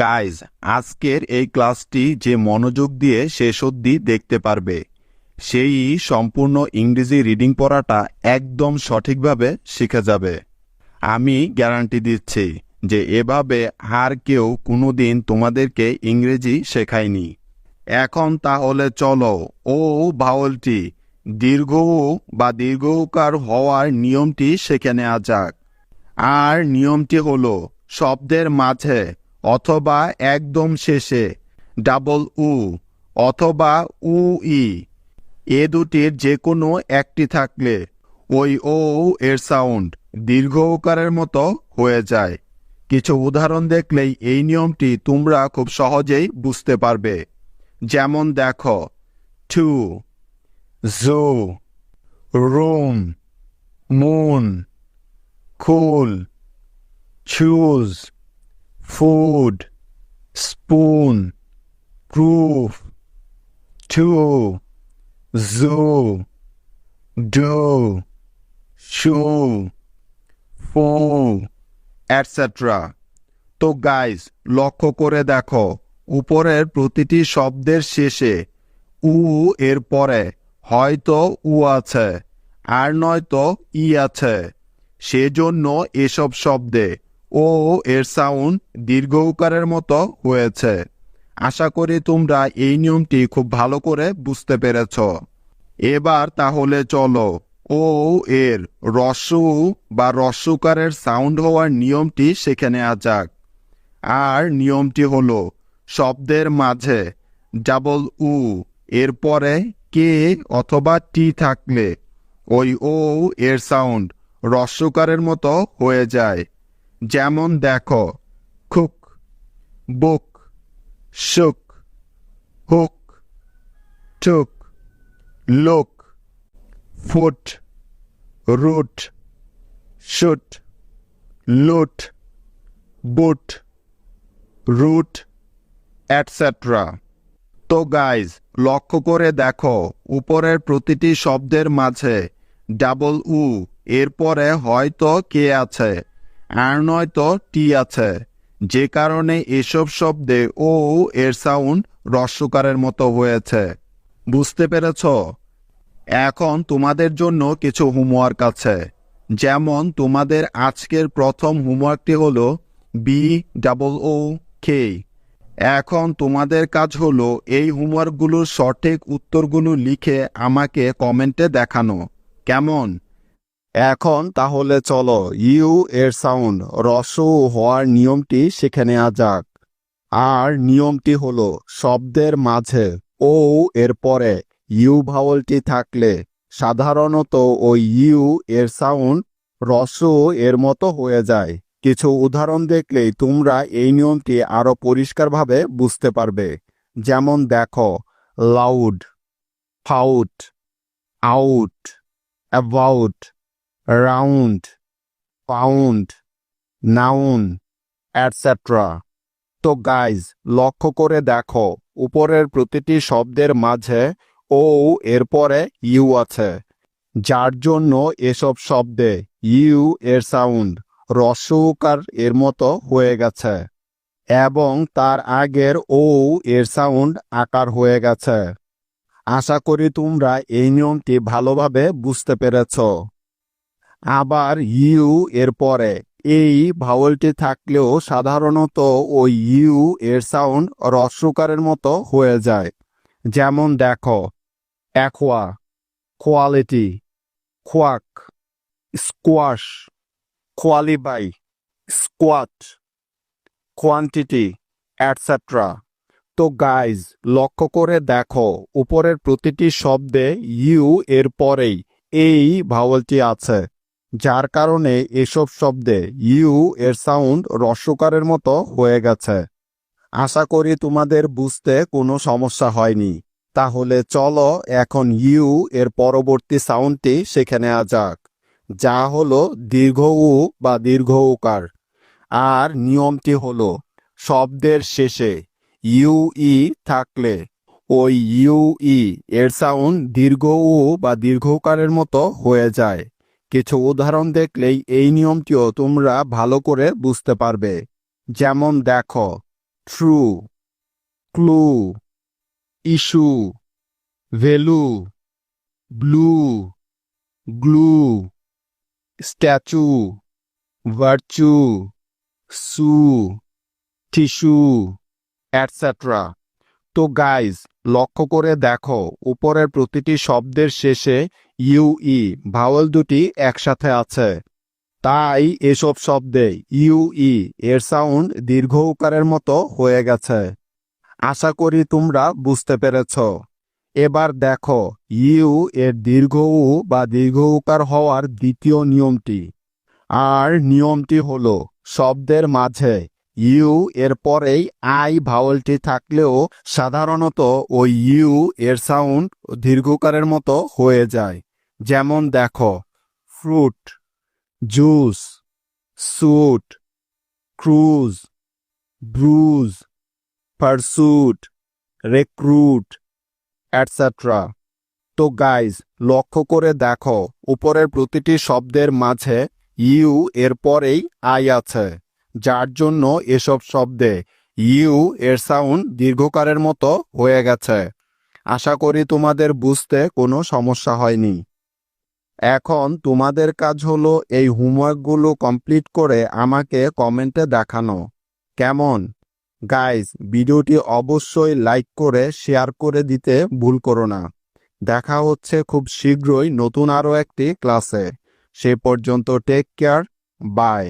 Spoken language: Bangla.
গাইজ, আজকের এই ক্লাসটি যে মনোযোগ দিয়ে শেষ অবধি দেখতে পারবে সেই সম্পূর্ণ ইংরেজি রিডিং পড়াটা একদম সঠিকভাবে শিখে যাবে। আমি গ্যারান্টি দিচ্ছি যে এভাবে আর কেউ কোনোদিন তোমাদেরকে ইংরেজি শেখায়নি। এখন তাহলে চলো ও ভাওয়ালটি দীর্ঘ উ বা দীর্ঘ উকার হওয়ার নিয়মটি শিখে নেওয়া যাক। আর নিয়মটি হলো শব্দের মাঝে অথবা একদম শেষে ডাবল উ অথবা উ ই এ দুটির যে কোনো একটি থাকলে ওই ও এর সাউন্ড দীর্ঘ উকারের মতো হয়ে যায়। কিছু উদাহরণ দেখলেই এই নিয়মটি তোমরা খুব সহজেই বুঝতে পারবে। যেমন দেখো, two, zoo, room, moon, cool, choose, food, spoon, proof, to, zoo, do, shoe, fool, etc. তো গাইজ, লক্ষ্য করে দেখো উপরের প্রতিটি শব্দের শেষে উ এর পরে হয়তো উ আছে আর নয়তো ই আছে। সেজন্য এসব শব্দে ও এর সাউন্ড দীর্ঘ উকারের মতো হয়েছে। আশা করি তোমরা এই নিয়মটি খুব ভালো করে বুঝতে পেরেছ। এবার তাহলে চলো ও এর হ্রস্ব উ বা হ্রস্ব উকারের সাউন্ড হওয়ার নিয়মটি শিখে নেওয়া যাক। আর নিয়মটি হলো শব্দের মাঝে ডাবল উ এর পরে কে অথবা টি থাকলে ওই ও এর সাউন্ড হ্রস্ব উকারের মতো হয়ে যায়। যেমন দেখো, কুক, বুক, শুক, হুক, টুক, লুক, ফুট, রুট, শুট, লুট, বুট, রুট, এটসেট্রা। তো গাইজ, লক্ষ্য করে দেখো উপরের প্রতিটি শব্দের মাঝে ডাবল উ এর পরে হয়তো কে আছে আর নয়তো টি আছে, যে কারণে এসব শব্দে ও এর সাউন্ড হ্রস্বকারের মতো হয়েছে। বুঝতে পেরেছ? এখন তোমাদের জন্য কিছু হোমওয়ার্ক আছে। যেমন তোমাদের আজকের প্রথম হোমওয়ার্কটি হলো বি ডাবল ও কে। এখন তোমাদের কাজ হলো এই হোমওয়ার্কগুলোর সঠিক উত্তরগুলো লিখে আমাকে কমেন্টে দেখানো। কেমন? এখন তাহলে চলো ইউ এর সাউন্ড হ্রস্ব উ হওয়ার নিয়মটি শিখে নেওয়া যাক। আর নিয়মটি হলো শব্দের মাঝে ও এর পরে ইউ ভাওয়ালটি থাকলে সাধারণত ওই ইউ এর সাউন্ড হ্রস্ব উ এর মতো হয়ে যায়। কিছু উদাহরণ দেখলেই তোমরা এই নিয়মটি আরো পরিষ্কারভাবে বুঝতে পারবে। যেমন দেখো, loud, fought, out, about, round, pound, noun, etcetera. তো গাইজ, লক্ষ্য করে দেখো উপরের প্রতিটি শব্দের মাঝে ও এর পরে ইউ আছে, যার জন্য এসব শব্দে ইউ এর সাউন্ড হ্রস্ব উকার এর মতো হয়ে গেছে এবং তার আগের ও এর সাউন্ড আকার হয়ে গেছে। আশা করি তোমরা এই নিয়মটি ভালোভাবে বুঝতে পেরেছ। আবার ইউ এর পরে এই ভাওয়ালটি থাকলেও সাধারণত ওই ইউ এর সাউন্ড হ্রস্বকারের মতো হয়ে যায়। যেমন দেখো, অ্যাকোয়া, কোয়ালিটি, কোয়াক, স্কোয়াশ, কোয়ালিবাই, স্কোয়াট, কোয়ান্টিটি, এটসেট্রা। তো গাইজ, লক্ষ্য করে দেখো উপরের প্রতিটি শব্দে ইউ এর পরেই এই ভাওয়ালটি আছে, যার কারণে এসব শব্দে ইউ এর সাউন্ড হ্রস্বকারের মতো হয়ে গেছে। আশা করি তোমাদের বুঝতে কোনো সমস্যা হয়নি। তাহলে চলো এখন ইউ এর পরবর্তী সাউন্ডটি শিখে নেওয়া যাক, যা হলো দীর্ঘ উ বা দীর্ঘ উকার। আর নিয়মটি হলো শব্দের শেষে ইউ ই থাকলে ওই ইউ ই এর সাউন্ড দীর্ঘ উ বা দীর্ঘ উকারের মতো হয়ে যায়। কিছু উদাহরণ দেখলেই এই নিয়মটিও তোমরা ভালো করে বুঝতে পারবে। যেমন দেখো, true, clue, issue, value, blue, glue, statue, virtue, সু, টিস্যু, এটসেট্রা। তো গাইজ, লক্ষ্য করে দেখো উপরের প্রতিটি শব্দের শেষে ইউই ভাওয়েল দুটি একসাথে আছে। তাই এসব শব্দে ইউই এর সাউন্ড দীর্ঘ উকারের মতো হয়ে গেছে। আশা করি তোমরা বুঝতে পেরেছ। এবার দেখো ইউ এর দীর্ঘ উ বা দীর্ঘ উকার হওয়ার দ্বিতীয় নিয়মটি। আর নিয়মটি হলো শব্দের মাঝে ইউ এর পরেই আই ভাওয়েলটি থাকলেও সাধারণত ওই ইউ এর সাউন্ড দীর্ঘকারের মতো হয়ে যায়। যেমন দেখো, fruit, juice, suit, cruise, bruise, pursuit, recruit, etcetera. তো গাইজ, লক্ষ্য করে দেখো উপরের প্রতিটি শব্দের মাঝে ইউ এর পরেই আই আছে, যার জন্য এসব শব্দে ইউ এর সাউন্ড দীর্ঘকারের মতো হয়ে গেছে। আশা করি তোমাদের বুঝতে কোনো সমস্যা হয়নি। এখন তোমাদের কাজ হলো এই হোমওয়ার্কগুলো কমপ্লিট করে আমাকে কমেন্টে দেখানো। কেমন? গাইজ, ভিডিওটি অবশ্যই লাইক করে শেয়ার করে দিতে ভুল করো না। দেখা হচ্ছে খুব শীঘ্রই নতুন আরও একটি ক্লাসে। সে পর্যন্ত টেক কেয়ার, বাই।